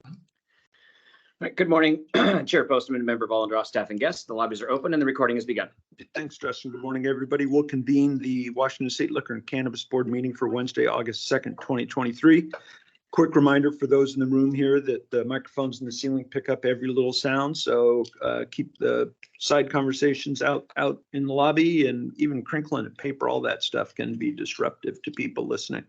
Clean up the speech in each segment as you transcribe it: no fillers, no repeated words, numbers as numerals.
All right, good morning, Chair Postman, Member Vollendraw, staff and guests. The lobbies are open and the recording has begun. Thanks, Justin. Good morning, everybody. We'll convene the Washington State Liquor and Cannabis Board meeting for Wednesday, August 2nd, 2023. Quick reminder for those in the room here that the microphones in the ceiling pick up every little sound. So keep the side conversations out in the lobby, and even crinkling of paper, all that stuff can be disruptive to people listening.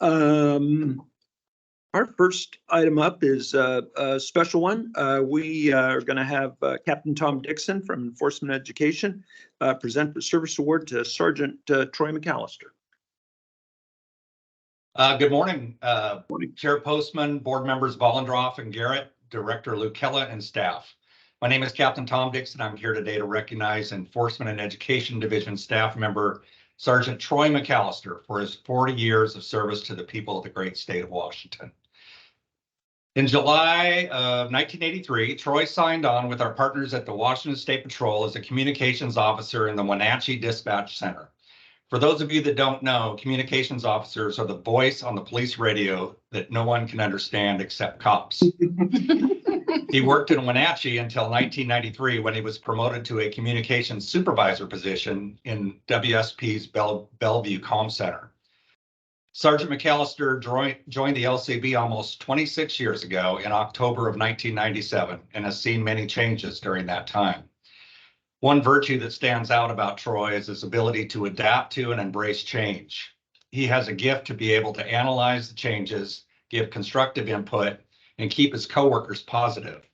Our first item up is a special one. We are going to have Captain Tom Dixon from Enforcement Education present the service award to Sergeant Troy McAllister. Good morning, Chair Postman, board members Vollendraw and Garrett, Director Lucella, and staff. My name is Captain Tom Dixon. I'm here today to recognize Enforcement and Education Division staff member Sergeant Troy McAllister for his 40 years of service to the people of the great state of Washington. In July of 1983, Troy signed on with our partners at the Washington State Patrol as a communications officer in the Wenatchee Dispatch Center. For those of you that don't know, communications officers are the voice on the police radio that no one can understand except cops. He worked in Wenatchee until 1993 when he was promoted to a communications supervisor position in WSP's Bellevue Comm Center. Sergeant McAllister joined the LCB almost 26 years ago in October of 1997 and has seen many changes during that time. One virtue that stands out about Troy is his ability to adapt to and embrace change. He has a gift to be able to analyze the changes, give constructive input, and keep his coworkers positive.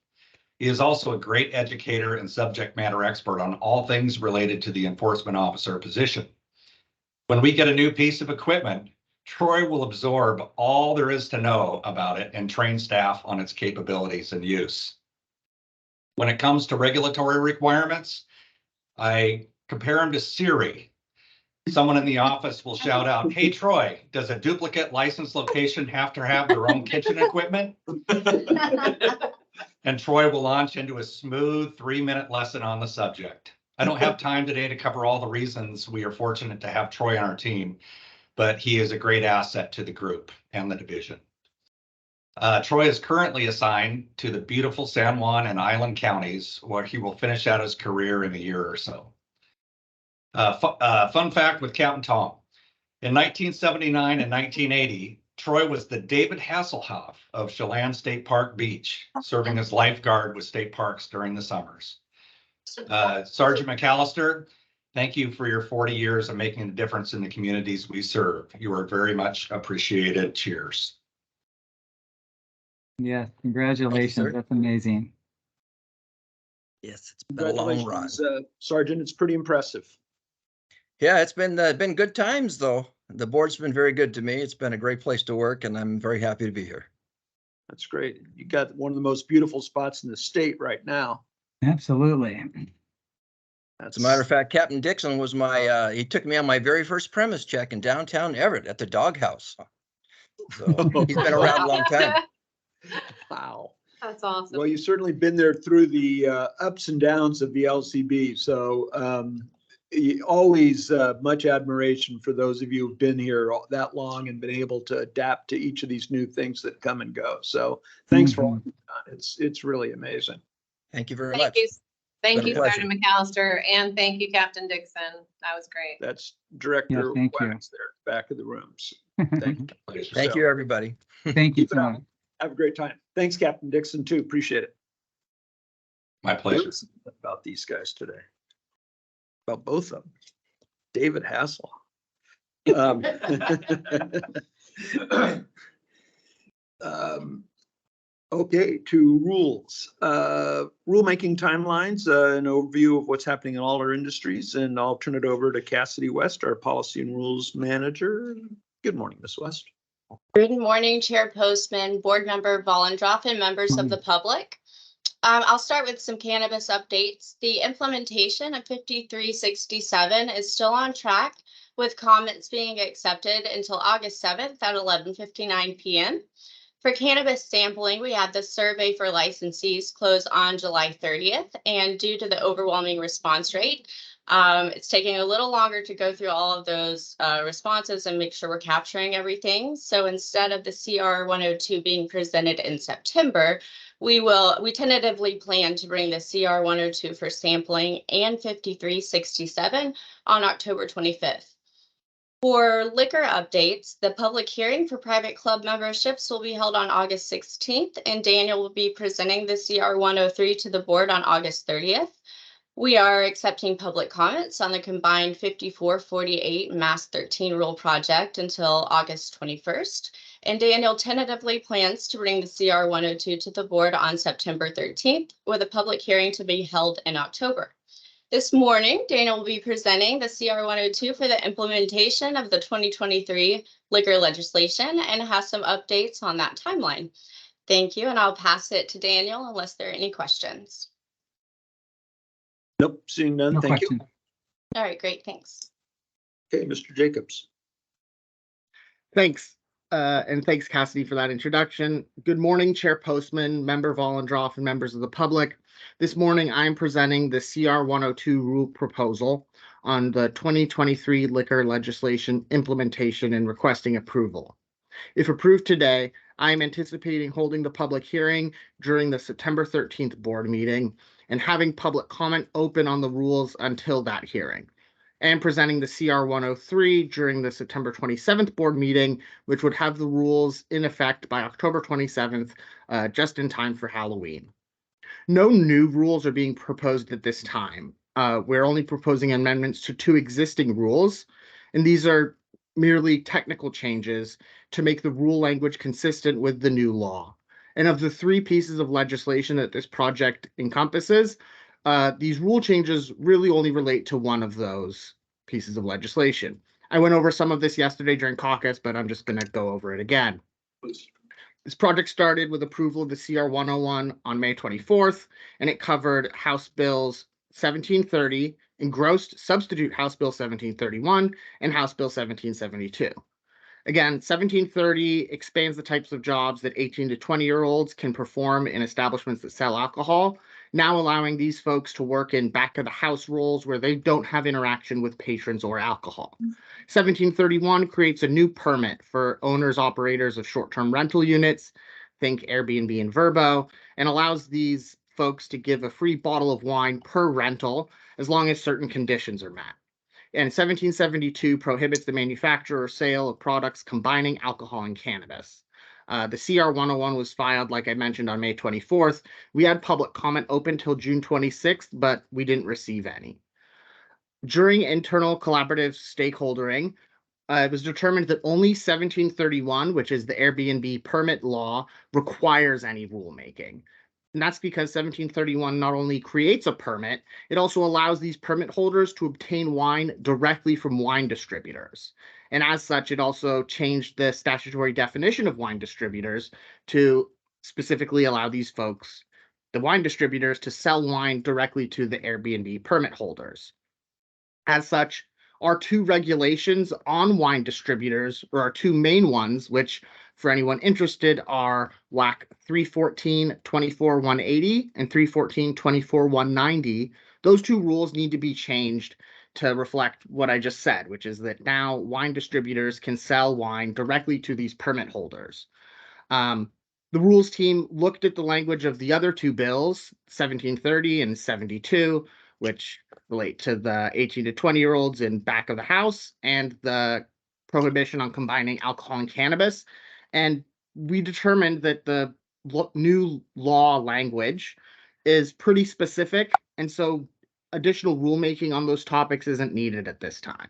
He is also a great educator and subject matter expert on all things related to the enforcement officer position. When we get a new piece of equipment, Troy will absorb all there is to know about it and train staff on its capabilities and use. When it comes to regulatory requirements, I compare him to Siri. Someone in the office will shout out, "Hey, Troy, does a duplicate license location have to have their own kitchen equipment?" And Troy will launch into a smooth 3-minute lesson on the subject. I don't have time today to cover all the reasons we are fortunate to have Troy on our team, but he is a great asset to the group and the division. Troy is currently assigned to the beautiful San Juan and Island counties, where he will finish out his career in a year or so. Fun fact with Captain Tom. In 1979 and 1980, Troy was the David Hasselhoff of Chelan State Park Beach, serving as lifeguard with state parks during the summers. Sergeant McAllister, thank you for your 40 years of making a difference in the communities we serve. You are very much appreciated. Cheers. Yeah, congratulations. You, that's amazing. Yes, it's been a long run. Sergeant, it's pretty impressive. Yeah, it's been good times though. The board's been very good to me. It's been a great place to work, and I'm very happy to be here. That's great. You got one of the most beautiful spots in the state right now. Absolutely. As a matter of fact, Captain Dixon was my, he took me on my very first premise check in downtown Everett at the doghouse. So he's been around a long time. Wow. That's awesome. Well, you've certainly been there through the ups and downs of the LCB. So always much admiration for those of you who've been here that long and been able to adapt to each of these new things that come and go. So thanks for all you've done. It's really amazing. Thank you very much. Thank you, Sergeant McAllister, and thank you, Captain Dixon. That was great. That's Director Wax there, back of the rooms. Thank you. Thank you, everybody. Thank you so much. Have a great time. Thanks, Captain Dixon, too. Appreciate it. My pleasure. About these guys today. About both of them. David Hassel. Okay, to rules. Rulemaking timelines, an overview of what's happening in all our industries, and I'll turn it over to Cassidy West, our Policy and Rules Manager. Good morning, Ms. West. Good morning, Chair Postman, Board Member Vollendraw, and members of the public. I'll start with some cannabis updates. The implementation of 5367 is still on track, with comments being accepted until August 7th at 11:59 p.m. For cannabis sampling, we had the survey for licensees close on July 30th, and due to the overwhelming response rate, It's taking a little longer to go through all of those responses and make sure we're capturing everything. So instead of the CR 102 being presented in September, we tentatively plan to bring the CR 102 for sampling and 5367 on October 25th. For liquor updates, the public hearing for private club memberships will be held on August 16th, and Daniel will be presenting the CR 103 to the board on August 30th. We are accepting public comments on the combined 5448 Mass 13 rule project until August 21st. And Daniel tentatively plans to bring the CR 102 to the board on September 13th, with a public hearing to be held in October. This morning, Daniel will be presenting the CR 102 for the implementation of the 2023 liquor legislation and has some updates on that timeline. Thank you, and I'll pass it to Daniel unless there are any questions. Nope, seeing none. No Thank you. question. All right, great, thanks. Okay, Mr. Jacobs. Thanks. And thanks, Cassidy, for that introduction. Good morning, Chair Postman, Member Vollendroff, and members of the public. This morning, I'm presenting the CR 102 rule proposal on the 2023 liquor legislation implementation and requesting approval. If approved today, I'm anticipating holding the public hearing during the September 13th board meeting and having public comment open on the rules until that hearing, and presenting the CR 103 during the September 27th board meeting, which would have the rules in effect by October 27th, just in time for Halloween. No new rules are being proposed at this time. We're only proposing amendments to 2 existing rules, and these are merely technical changes to make the rule language consistent with the new law. And of the 3 pieces of legislation that this project encompasses, these rule changes really only relate to one of those pieces of legislation. I went over some of this yesterday during caucus, but I'm just going to go over it again. This project started with approval of the CR 101 on May 24th, and it covered House Bills 1730, engrossed substitute House Bill 1731, and House Bill 1772. Again, 1730 expands the types of jobs that 18 to 20-year-olds can perform in establishments that sell alcohol, now allowing these folks to work in back-of-the-house roles where they don't have interaction with patrons or alcohol. 1731 creates a new permit for owners, operators of short-term rental units, think Airbnb and Vrbo, and allows these folks to give a free bottle of wine per rental as long as certain conditions are met. And 1772 prohibits the manufacture or sale of products combining alcohol and cannabis. The CR 101 was filed, like I mentioned, on May 24th. We had public comment open till June 26th, but we didn't receive any. During internal collaborative stakeholdering, it was determined that only 1731, which is the Airbnb permit law, requires any rulemaking. And that's because 1731 not only creates a permit, it also allows these permit holders to obtain wine directly from wine distributors. And as such, it also changed the statutory definition of wine distributors to specifically allow these folks, the wine distributors, to sell wine directly to the Airbnb permit holders. As such, our 2 regulations on wine distributors, or our 2 main ones, which for anyone interested are WAC 314-24-180 and 314-24-190, those 2 rules need to be changed to reflect what I just said, which is that now wine distributors can sell wine directly to these permit holders. The rules team looked at the language of the other 2 bills, 1730 and 72, which relate to the 18 to 20-year-olds in back of the house and the prohibition on combining alcohol and cannabis. And we determined that the new law language is pretty specific, and so additional rulemaking on those topics isn't needed at this time.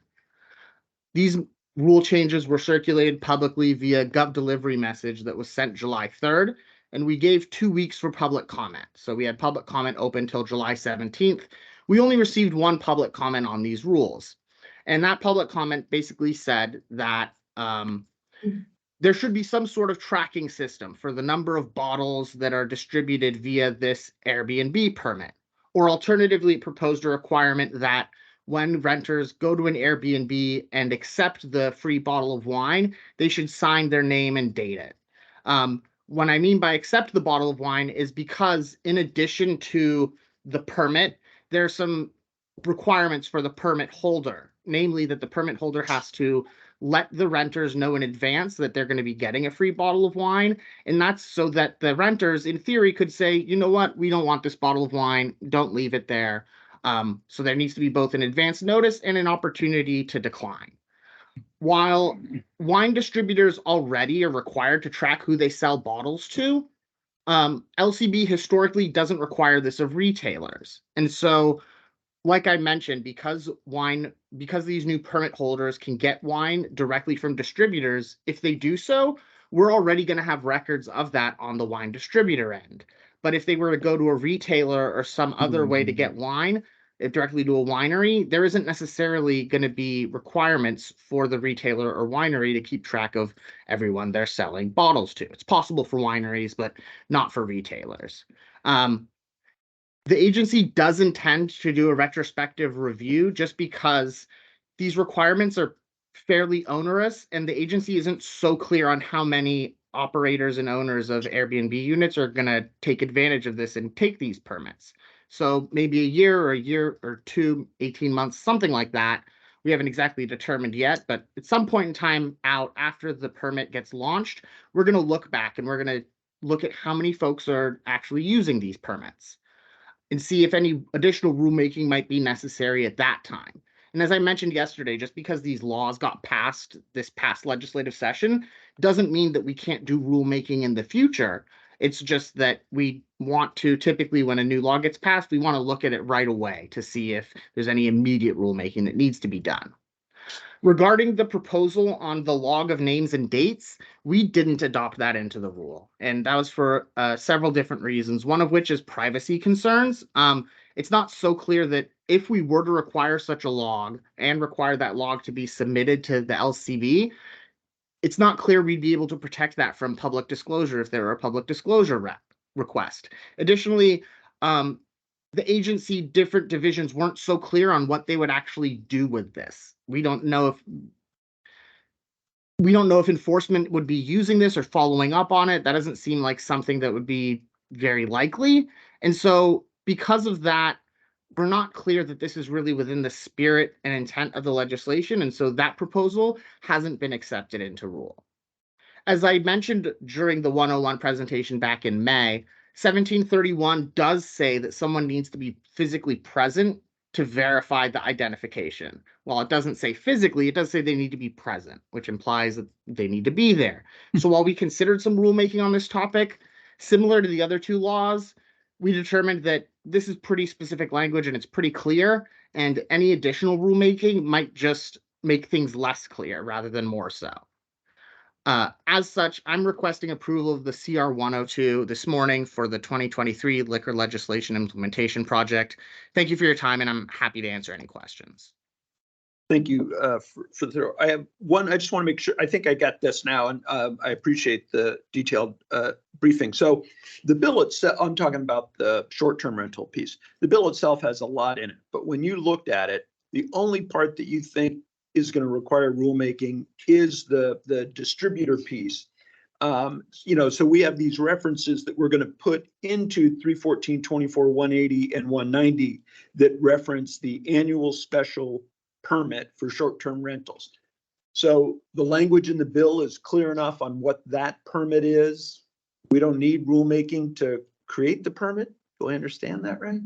These rule changes were circulated publicly via Gov delivery message that was sent July 3rd, and we gave 2 weeks for public comment. So we had public comment open till July 17th. We only received 1 public comment on these rules. And that public comment basically said that there should be some sort of tracking system for the number of bottles that are distributed via this Airbnb permit. Or alternatively, it proposed a requirement that when renters go to an Airbnb and accept the free bottle of wine, they should sign their name and date it. What I mean by accept the bottle of wine is because in addition to the permit, there's some requirements for the permit holder, namely that the permit holder has to let the renters know in advance that they're going to be getting a free bottle of wine. And that's so that the renters, in theory, could say, you know what, we don't want this bottle of wine, don't leave it there. So there needs to be both an advance notice and an opportunity to decline. While wine distributors already are required to track who they sell bottles to, LCB historically doesn't require this of retailers. And so, like I mentioned, because these new permit holders can get wine directly from distributors, if they do so, we're already going to have records of that on the wine distributor end. But if they were to go to a retailer or some other way to get wine directly to a winery, there isn't necessarily going to be requirements for the retailer or winery to keep track of everyone they're selling bottles to. It's possible for wineries, but not for retailers. The agency does intend to do a retrospective review just because these requirements are fairly onerous and the agency isn't so clear on how many operators and owners of Airbnb units are going to take advantage of this and take these permits. So maybe a year or two, 18 months, something like that. We haven't exactly determined yet, but at some point in time out after the permit gets launched, we're going to look back and we're going to look at how many folks are actually using these permits and see if any additional rulemaking might be necessary at that time. And as I mentioned yesterday, just because these laws got passed this past legislative session doesn't mean that we can't do rulemaking in the future. It's just that we want to, typically when a new law gets passed, we want to look at it right away to see if there's any immediate rulemaking that needs to be done. Regarding the proposal on the log of names and dates, we didn't adopt that into the rule. And that was for several different reasons, one of which is privacy concerns. It's not so clear that if we were to require such a log and require that log to be submitted to the LCB, it's not clear we'd be able to protect that from public disclosure if there were a public disclosure request. Additionally, the agency different divisions weren't so clear on what they would actually do with this. We don't know if enforcement would be using this or following up on it. That doesn't seem like something that would be very likely. And so because of that, we're not clear that this is really within the spirit and intent of the legislation. And so that proposal hasn't been accepted into rule. As I mentioned during the 101 presentation back in May, 1731 does say that someone needs to be physically present to verify the identification. While it doesn't say physically, it does say they need to be present, which implies that they need to be there. So while we considered some rulemaking on this topic, similar to the other two laws, we determined that this is pretty specific language and it's pretty clear, and any additional rulemaking might just make things less clear rather than more so. As such, I'm requesting approval of the CR 102 this morning for the 2023 Liquor Legislation Implementation Project. Thank you for your time, and I'm happy to answer any questions. Thank you for the. I have one. I just want to make sure. I think I got this now, and I appreciate the detailed briefing. So, the bill itself. I'm talking about the short-term rental piece. The bill itself has a lot in it, but when you looked at it, the only part that you think is going to require rulemaking is the distributor piece. So we have these references that we're going to put into 314, 24, 180, and 190 that reference the annual special permit for short-term rentals. So the language in the bill is clear enough on what that permit is. We don't need rulemaking to create the permit. Do I understand that right?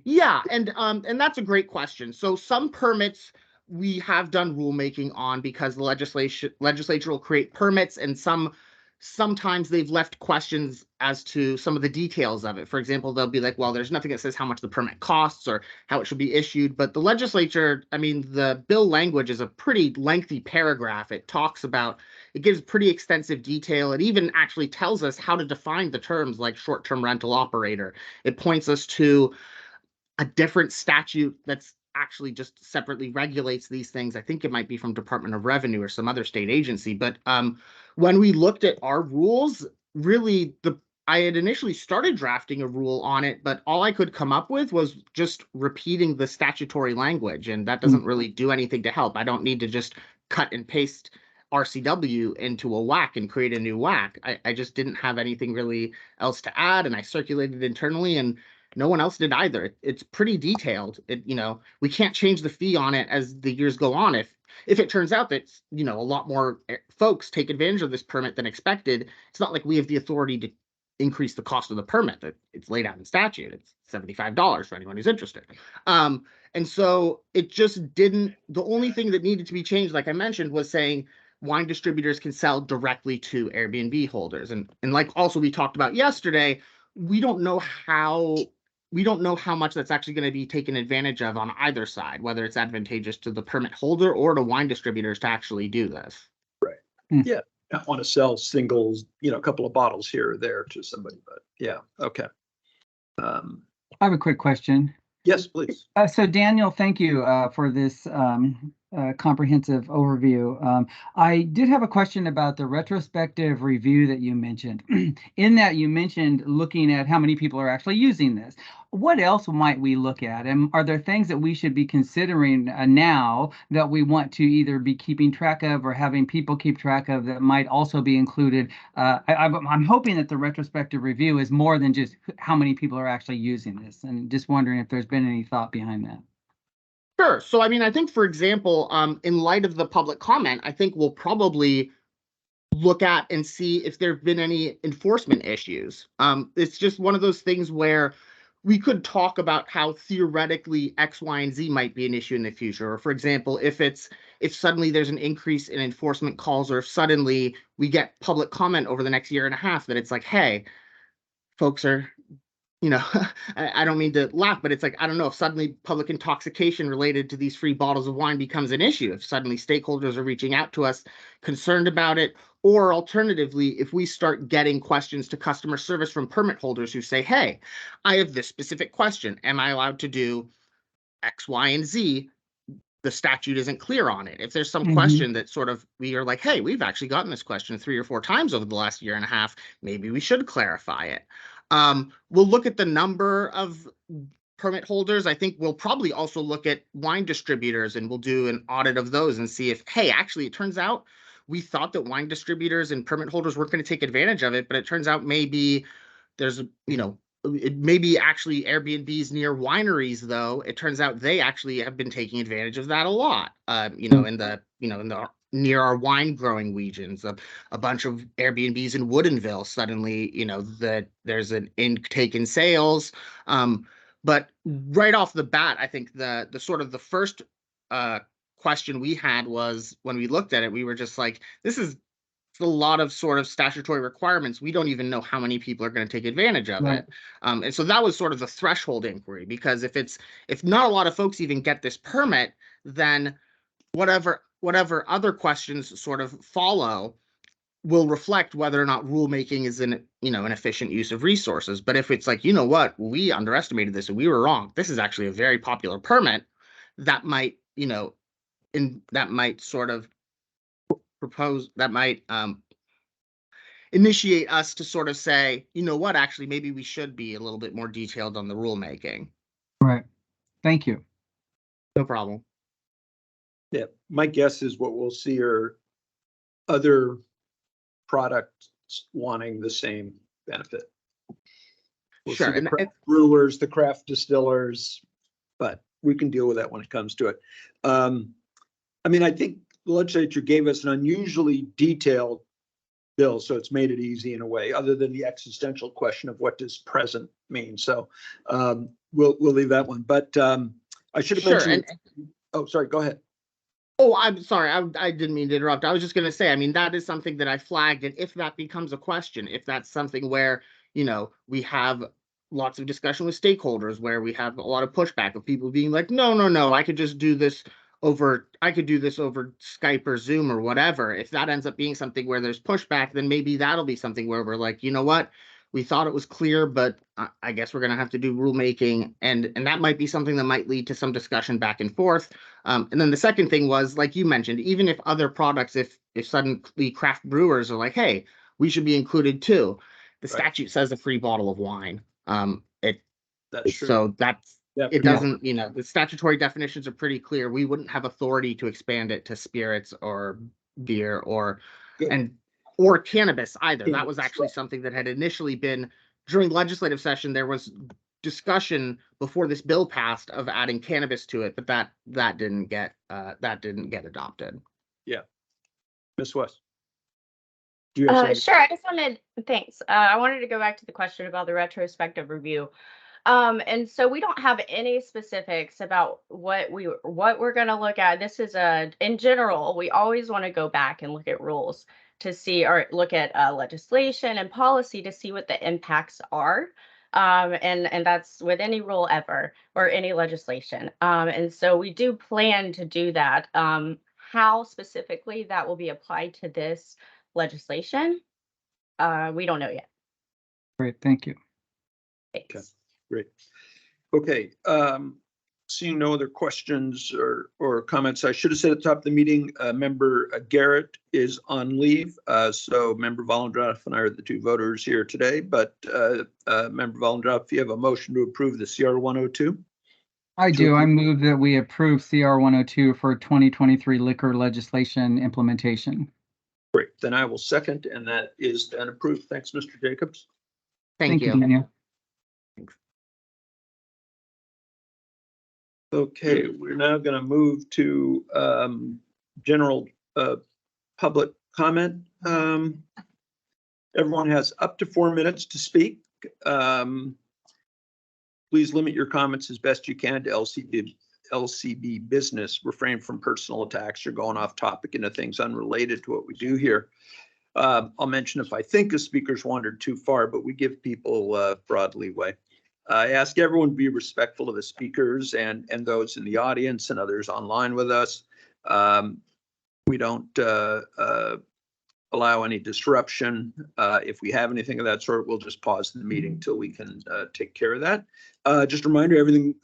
Yeah, and that's a great question. So some permits we have done rulemaking on because the legislature will create permits, and sometimes they've left questions as to some of the details of it. For example, they'll be like, well, there's nothing that says how much the permit costs or how it should be issued. But the legislature, the bill language is a pretty lengthy paragraph. It gives pretty extensive detail. It even actually tells us how to define the terms like short-term rental operator. It points us to a different statute that's actually just separately regulates these things. I think it might be from Department of Revenue or some other state agency. But when we looked at our rules, really I had initially started drafting a rule on it, but all I could come up with was just repeating the statutory language, and that doesn't really do anything to help. I don't need to just cut and paste RCW into a WAC and create a new WAC. I just didn't have anything really else to add, and I circulated internally, and No one else did either. It's pretty detailed. We can't change the fee on it as the years go on. If it turns out that, a lot more folks take advantage of this permit than expected, it's not like we have the authority to increase the cost of the permit. It's laid out in statute. It's $75 for anyone who's interested. And so it just didn't, the only thing that needed to be changed, like I mentioned, was saying wine distributors can sell directly to Airbnb holders. And like also we talked about yesterday, we don't know how much that's actually going to be taken advantage of on either side, whether it's advantageous to the permit holder or to wine distributors to actually do this. Yeah, not want to sell singles, a couple of bottles here or there to somebody, but yeah, okay. I have a quick question. Yes, please. So Daniel, thank you for this comprehensive overview. I did have a question about the retrospective review that you mentioned. In that you mentioned looking at how many people are actually using this. What else might we look at? And are there things that we should be considering now that we want to either be keeping track of or having people keep track of that might also be included? I'm hoping that the retrospective review is more than just how many people are actually using this, and just wondering if there's been any thought behind that. Sure. So, I think, for example, in light of the public comment, I think we'll probably look at and see if there have been any enforcement issues. It's just one of those things where we could talk about how theoretically X, Y, and Z might be an issue in the future. Or, for example, if suddenly there's an increase in enforcement calls, or if suddenly we get public comment over the next year and a half that it's like, hey, folks are, I don't mean to laugh, but it's like, I don't know, if suddenly public intoxication related to these free bottles of wine becomes an issue, if suddenly stakeholders are reaching out to us concerned about it, or alternatively, if we start getting questions to customer service from permit holders who say, hey, I have this specific question. Am I allowed to do X, Y, and Z? The statute isn't clear on it. If there's some question that sort of we are like, hey, we've actually gotten this question 3 or 4 times over the last year and a half, maybe we should clarify it. We'll look at the number of permit holders. I think we'll probably also look at wine distributors, and we'll do an audit of those and see if, hey, actually, it turns out we thought that wine distributors and permit holders weren't going to take advantage of it, but it turns out maybe there's, it may be actually Airbnbs near wineries, though. It turns out they actually have been taking advantage of that a lot. In the near our wine growing regions, a bunch of Airbnbs in Woodinville suddenly, that there's an intake in sales. But right off the bat, I think the sort of the first question we had was when we looked at it, we were just like, this is a lot of sort of statutory requirements. We don't even know how many people are going to take advantage of it. And so that was sort of the threshold inquiry, because if not a lot of folks even get this permit, then whatever other questions sort of follow will reflect whether or not rulemaking is an efficient use of resources. But if it's like, what, we underestimated this and we were wrong, this is actually a very popular permit, that might, sort of propose, that might initiate us to sort of say, what, actually, maybe we should be a little bit more detailed on the rulemaking. Right. Thank you. No problem. Yeah, my guess is what we'll see are other products wanting the same benefit. We'll Sure. see the craft brewers, the craft distillers, but we can deal with that when it comes to it. I think the legislature gave us an unusually detailed bill, so it's made it easy in a way, other than the existential question of what does present mean. So we'll leave that one. But I should have mentioned. Oh, sorry. Go ahead. Oh, I'm sorry. I didn't mean to interrupt. I was just going to say, that is something that I flagged. And if that becomes a question, if that's something where, we have lots of discussion with stakeholders, where we have a lot of pushback of people being like, no, I could just do this over Skype or Zoom or whatever. If that ends up being something where there's pushback, then maybe that'll be something where we're like, what? We thought it was clear, but I guess we're going to have to do rulemaking. And that might be something that might lead to some discussion back and forth. And then the second thing was, like you mentioned, even if other products, if suddenly craft brewers are like, hey, we should be included too. The statute says a free bottle of wine. That's true. So that's, Yeah. it doesn't, the statutory definitions are pretty clear. We wouldn't have authority to expand it to spirits or beer or cannabis either. That was actually something that had initially been during legislative session. There was discussion before this bill passed of adding cannabis to it, but that didn't get adopted. Ms. West. Do you have something? Sure. I just wanted, thanks. I wanted to go back to the question about the retrospective review. And so we don't have any specifics about what we're going to look at. This is in general, we always want to go back and look at rules to see, or look at legislation and policy to see what the impacts are. And that's with any rule ever or any legislation. And so we do plan to do that. How specifically that will be applied to this legislation, we don't know yet. Great, thank you. Thanks. Okay. Great. Okay. Seeing no other questions or comments, I should have said at the top of the meeting, Member Garrett is on leave. So Member Volendroff and I are the two voters here today, but Member Volendroff, if you have a motion to approve the CR 102. I do. I move that we approve CR 102 for 2023 liquor legislation implementation. Great. Then I will second, and that is then approved. Thanks, Mr. Jacobs. Thank you. Daniel. Okay, we're now going to move to general public comment. Everyone has up to 4 minutes to speak. Please limit your comments as best you can to LCB business. Refrain from personal attacks or going off topic into things unrelated to what we do here. I'll mention if I think a speaker's wandered too far, but we give people broad leeway. I ask everyone to be respectful of the speakers and those in the audience and others online with us. We don't allow any disruption. If we have anything of that sort, we'll just pause the meeting till we can take care of that. Just a reminder, everything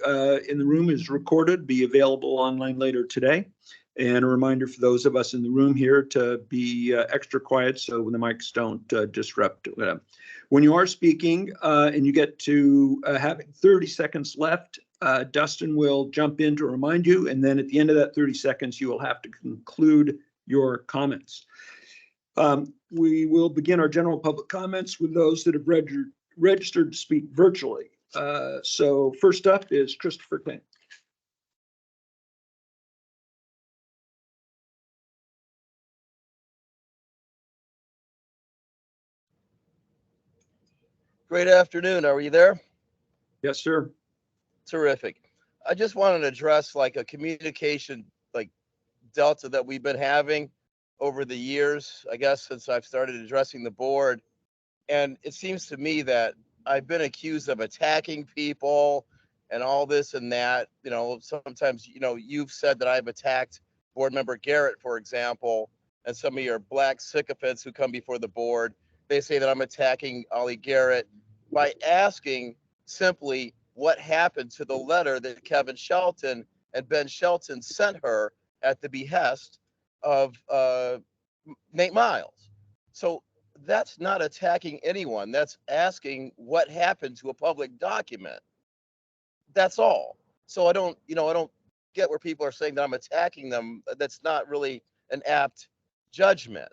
in the room is recorded, be available online later today. And a reminder for those of us in the room here to be extra quiet so when the mics don't disrupt. When you are speaking and you get to having 30 seconds left, Dustin will jump in to remind you. And then at the end of that 30 seconds, you will have to conclude your comments. We will begin our general public comments with those that have registered to speak virtually. So first up is Christopher King. Great afternoon. Are you there? Yes, sir. Terrific. I just wanted to address like a communication like delta that we've been having over the years, I guess, since I've started addressing the board. And it seems to me that I've been accused of attacking people and all this and that. You know, sometimes, you know, you've said that I've attacked board member Garrett, for example, and some of your black sycophants who come before the board. They say that I'm attacking Ollie Garrett by asking simply what happened to the letter that Kevin Shelton and Ben Shelton sent her at the behest of Nate Miles. So that's not attacking anyone. That's asking what happened to a public document. That's all. So I don't get where people are saying that I'm attacking them. That's not really an apt judgment,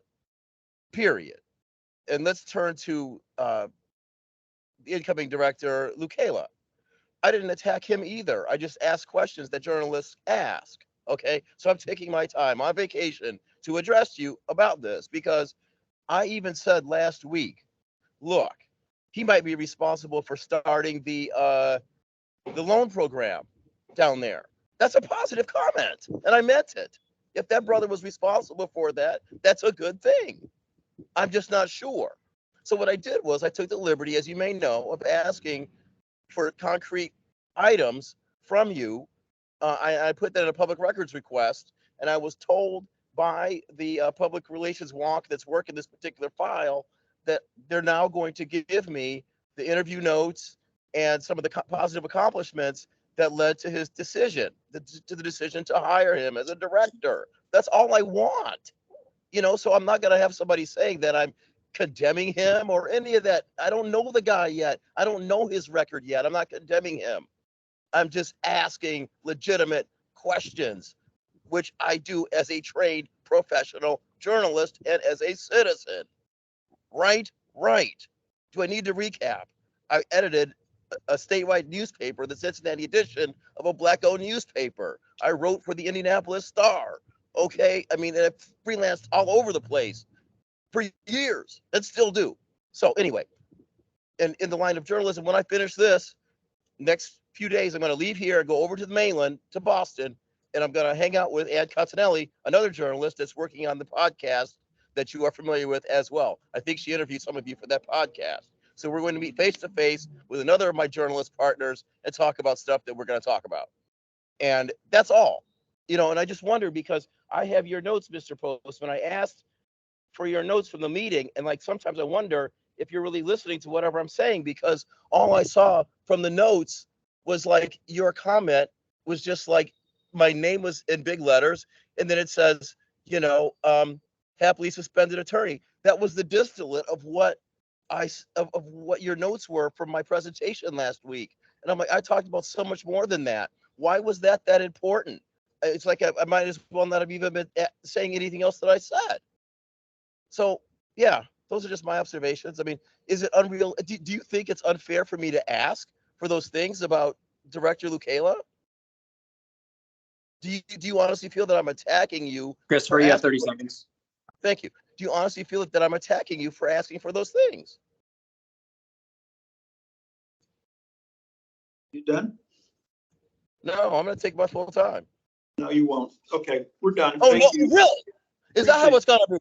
period. And let's turn to the incoming director, Lucella. I didn't attack him either. I just asked questions that journalists ask. Okay, so I'm taking my time on vacation to address you about this because I even said last week, look, he might be responsible for starting the loan program down there. That's a positive comment, and I meant it. If that brother was responsible for that, that's a good thing. I'm just not sure. So what I did was I took the liberty, as you may know, of asking for concrete items from you. I put that in a public records request, and I was told by the public relations wonk that's working this particular file that they're now going to give me the interview notes and some of the positive accomplishments that led to his decision, to the decision to hire him as a director. That's all I want. You know, so I'm not going to have somebody saying that I'm condemning him or any of that. I don't know the guy yet. I don't know his record yet. I'm not condemning him. I'm just asking legitimate questions, which I do as a trained professional journalist and as a citizen. Right. Do I need to recap? I edited a statewide newspaper, the Cincinnati edition of a black-owned newspaper. I wrote for the Indianapolis Star. Okay, I mean, and I've freelanced all over the place for years and still do. So anyway, and in the line of journalism, when I finish this, next few days, I'm going to leave here and go over to the mainland, to Boston, and I'm going to hang out with Ann Cottinelli, another journalist that's working on the podcast that you are familiar with as well. I think she interviewed some of you for that podcast. So we're going to meet face to face with another of my journalist partners and talk about stuff that we're going to talk about. And that's all, you know, and I just wonder, because I have your notes, Mr. Postman. I asked for your notes from the meeting, and like sometimes I wonder if you're really listening to whatever I'm saying, because all I saw from the notes was like your comment was just like my name was in big letters, and then it says, you know, happily suspended attorney. That was the distillate of what of what your notes were from my presentation last week. And I'm like, I talked about so much more than that. Why was that important? It's like I might as well not have even been saying anything else that I said. So yeah, those are just my observations. I mean, is it unreal? Do you think it's unfair for me to ask for those things about Director Lucchella? Do you honestly feel that I'm attacking you? Christopher, you have 30 seconds. Thank you. Do you honestly feel that I'm attacking you for asking for those things? You done? No, I'm going to take my full time. No, you won't. Okay, we're done. Oh, Thank no, you. really? Is that how it's going to be?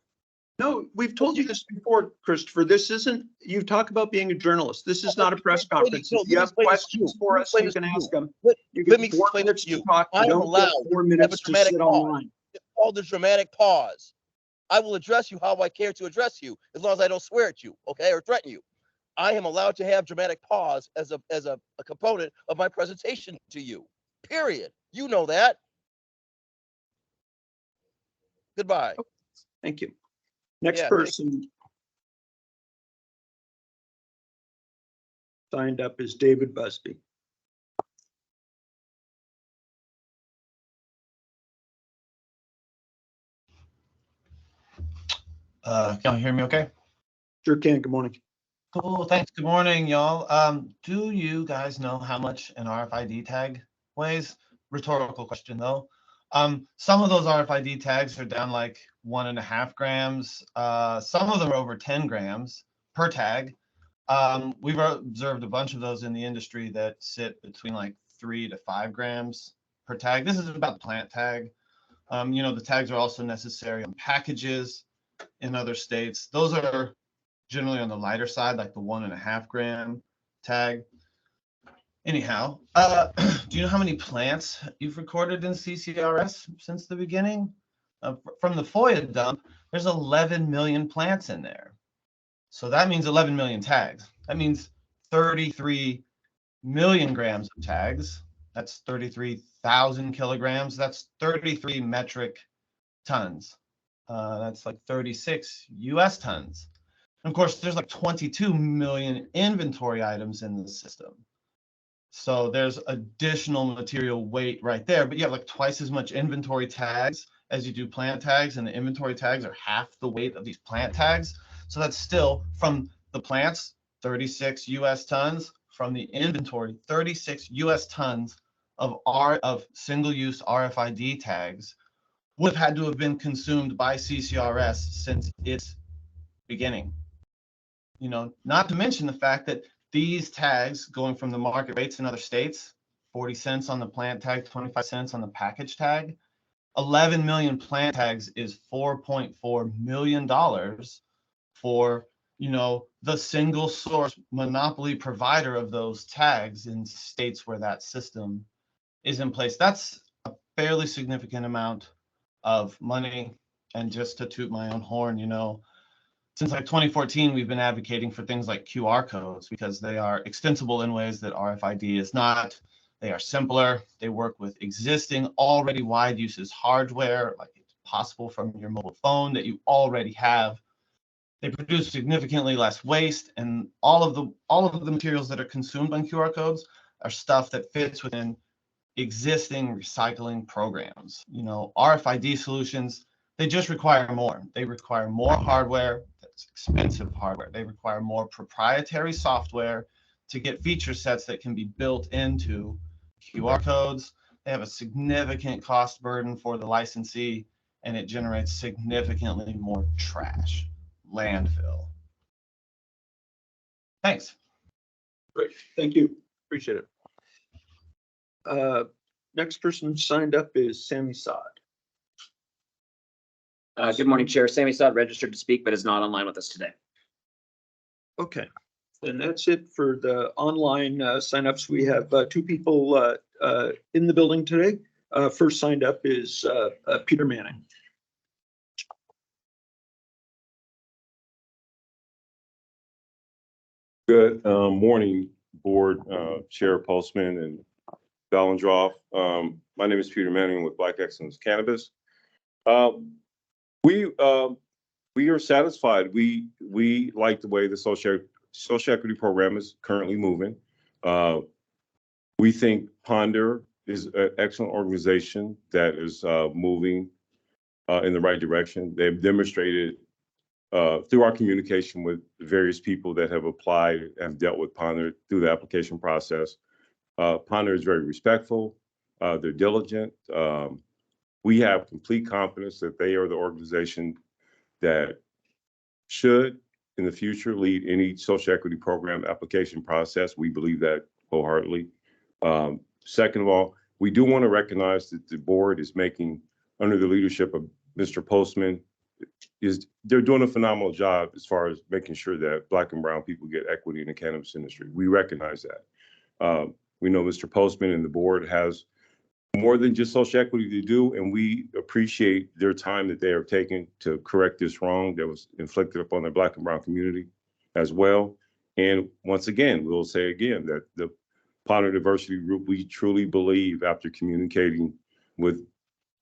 No, we've told you this before, Christopher. This isn't, you talk about being a journalist. This is not a press conference. If you have questions for us, you can ask them. You Let get me 4 explain it minutes to you. to talk. I You am don't allowed get 4 to have a minutes to dramatic sit pause. online. It's called the dramatic pause. I will address you how I care to address you, as long as I don't swear at you, okay, or threaten you. I am allowed to have dramatic pause as a component of my presentation to you. Period. You know that. Goodbye. Thank you. Next Yeah, person signed up is David Busby. Can you hear me okay? Sure can. Good morning. Cool, thanks. Good morning, y'all. Do you guys know how much an RFID tag weighs? Rhetorical question, though. Some of those RFID tags are down like 1.5 grams. Some of them are over 10 grams per tag. We've observed a bunch of those in the industry that sit between like 3 to 5 grams per tag. This is about the plant tag. You know, the tags are also necessary on packages in other states. Those are generally on the lighter side, like the 1.5 gram tag. Anyhow, do you know how many plants you've recorded in CCRS since the beginning? From the FOIA dump, there's 11 million plants in there. So that means 11 million tags. That means 33 million grams of tags. That's 33,000 kilograms. That's 33 metric tons. That's like 36 US tons. And of course, there's like 22 million inventory items in the system. So there's additional material weight right there, but you have like twice as much inventory tags as you do plant tags, and the inventory tags are half the weight of these plant tags. So that's still from the plants, 36 US tons, from the inventory, 36 US tons of single-use RFID tags would have had to have been consumed by CCRS since its beginning. You know, not to mention the fact that these tags going from the market rates in other states, 40 cents on the plant tag, 25 cents on the package tag, 11 million plant tags is $4.4 million for, you know, the single source monopoly provider of those tags in states where that system is in place. That's a fairly significant amount of money. And just to toot my own horn, you know, since like 2014, we've been advocating for things like QR codes because they are extensible in ways that RFID is not. They are simpler. They work with existing, already wide uses hardware, like it's possible from your mobile phone that you already have. They produce significantly less waste, and all of the materials that are consumed on QR codes are stuff that fits within existing recycling programs. You know, RFID solutions, they just require more. They require more hardware. That's expensive hardware. They require more proprietary software to get feature sets that can be built into QR codes. They have a significant cost burden for the licensee, and it generates significantly more trash, landfill. Thanks. Great, thank you. Appreciate it. Next person signed up is Sammy Sod. Good morning, Chair. Sammy Sod registered to speak, but is not online with us today. Okay, and that's it for the online signups. We have two people in the building today. First signed up is Peter Manning. Good morning, Board Chair Postman and Ballandroff. My name is Peter Manning with Black Excellence Cannabis. We are satisfied. We like the way the social equity program is currently moving. We think Ponder is an excellent organization that is moving in the right direction. They've demonstrated through our communication with various people that have applied and dealt with Ponder through the application process. Ponder is very respectful. They're diligent. We have complete confidence that they are the organization that should, in the future, lead any social equity program application process. We believe that wholeheartedly. Second of all, we do want to recognize that the board is making, under the leadership of Mr. Postman, they're doing a phenomenal job as far as making sure that Black and brown people get equity in the cannabis industry. We recognize that. We know Mr. Postman and the board has more than just social equity to do, and we appreciate their time that they are taking to correct this wrong that was inflicted upon the Black and brown community as well. And once again, we'll say again that the Ponder Diversity Group, we truly believe, after communicating with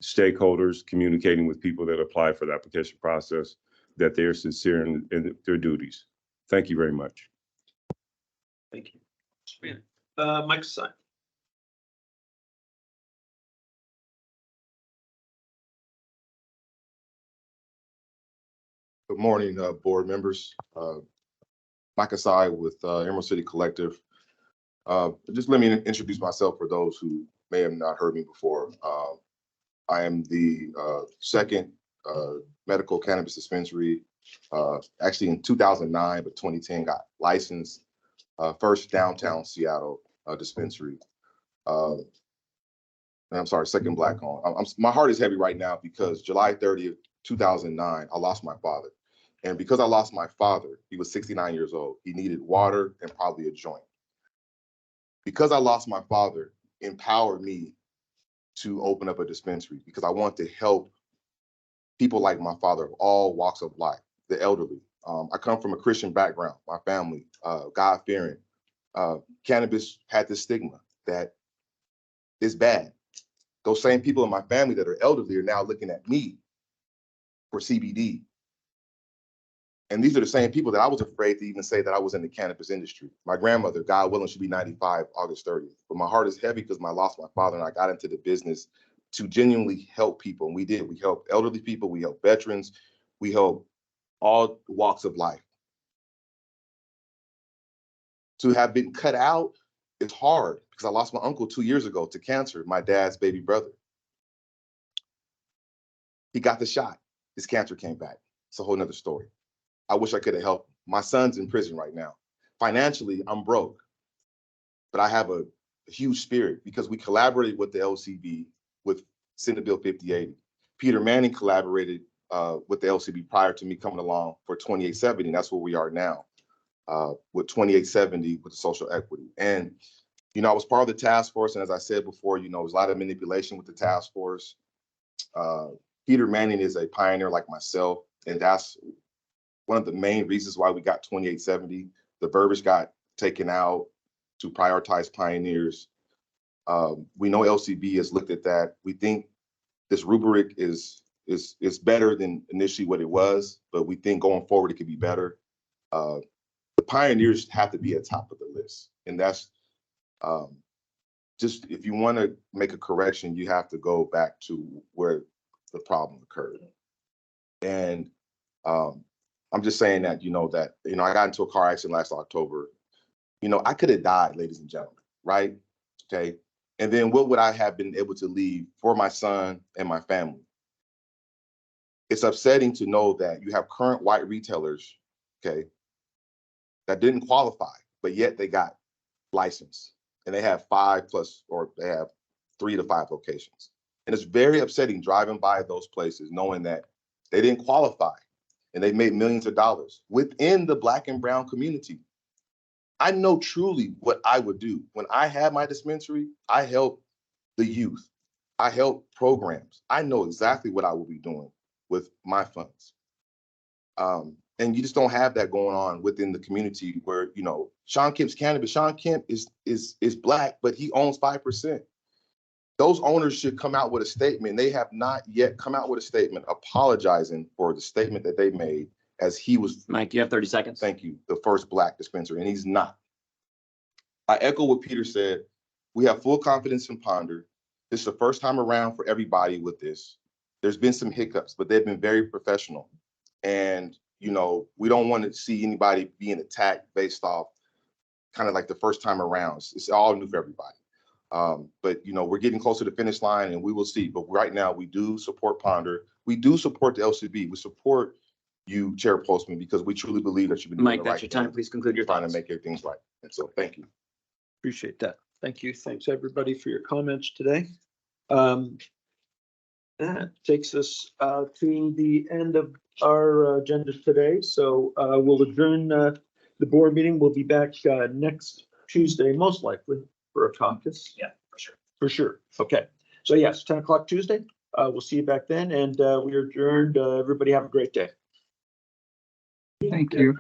stakeholders, communicating with people that apply for the application process, that they are sincere in their duties. Thank you very much. Thank you. Mike Stein. Good morning, board members. Mike Asai with Emerald City Collective. Just let me introduce myself for those who may have not heard me before. I am the second medical cannabis dispensary, actually in 2009, but 2010 got licensed. First downtown Seattle dispensary. And I'm sorry, second Black owned. My heart is heavy right now because July 30th, 2009, I lost my father. And because I lost my father, he was 69 years old. He needed water and probably a joint. Because I lost my father, empowered me to open up a dispensary because I want to help people like my father of all walks of life, the elderly. I come from a Christian background, my family, God-fearing. Cannabis had this stigma that is bad. Those same people in my family that are elderly are now looking at me for CBD. And these are the same people that I was afraid to even say that I was in the cannabis industry. My grandmother, God willing, should be 95 August 30th. But my heart is heavy because I lost my father and I got into the business to genuinely help people. And we did. We helped elderly people. We helped veterans. We helped all walks of life. To have been cut out is hard because I lost my uncle 2 years ago to cancer, my dad's baby brother. He got the shot. His cancer came back. It's a whole nother story. I wish I could have helped. My son's in prison right now. Financially, I'm broke, but I have a huge spirit because we collaborated with the LCB with Senate Bill 5080. Peter Manning collaborated with the LCB prior to me coming along for 2870. And that's where we are now with 2870 with the social equity. And, you know, I was part of the task force. And as I said before, you know, there's a lot of manipulation with the task force. Peter Manning is a pioneer like myself, and that's one of the main reasons why we got 2870. The verbiage got taken out to prioritize pioneers. We know LCB has looked at that. We think this rubric is better than initially what it was, but we think going forward it could be better. The pioneers have to be at top of the list, and that's just if you want to make a correction, you have to go back to where the problem occurred. And I'm just saying that, I got into a car accident last October. You know, I could have died, ladies and gentlemen, right? Okay. And then what would I have been able to leave for my son and my family? It's upsetting to know that you have current white retailers, okay, that didn't qualify, but yet they got licensed and they have 5 plus, or they have 3 to 5 locations. And it's very upsetting driving by those places, knowing that they didn't qualify and they made millions of dollars within the Black and brown community. I know truly what I would do. When I had my dispensary, I help the youth. I help programs. I know exactly what I will be doing with my funds. And you just don't have that going on within the community where, you know, Sean Kemp's cannabis. Sean Kemp is Black, but he owns 5%. Those owners should come out with a statement. They have not yet come out with a statement apologizing for the statement that they made, as he was. Mike, you have 30 seconds. Thank you. The first Black dispensary, and he's not. I echo what Peter said. We have full confidence in Ponder. This is the first time around for everybody with this. There's been some hiccups, but they've been very professional. And, you know, we don't want to see anybody being attacked based off kind of like the first time around. It's all new for everybody. But, you know, we're getting closer to the finish line and we will see. But right now, we do support Ponder. We do support the LCB. We support you, Chair Postman, because we truly believe that you've been doing Mike, the that's right your time. thing, Please conclude your trying thoughts. to make everything right. And so, thank you. Appreciate that. Thank you. Thanks, everybody, for your comments today. That takes us to the end of our agenda today. So we'll adjourn the board meeting. We'll be back next Tuesday, most likely, for a caucus. Yeah, for sure. For sure. Okay. So yes, 10 o'clock Tuesday. We'll see you back then. And we are adjourned. Everybody have a great day. Thank you.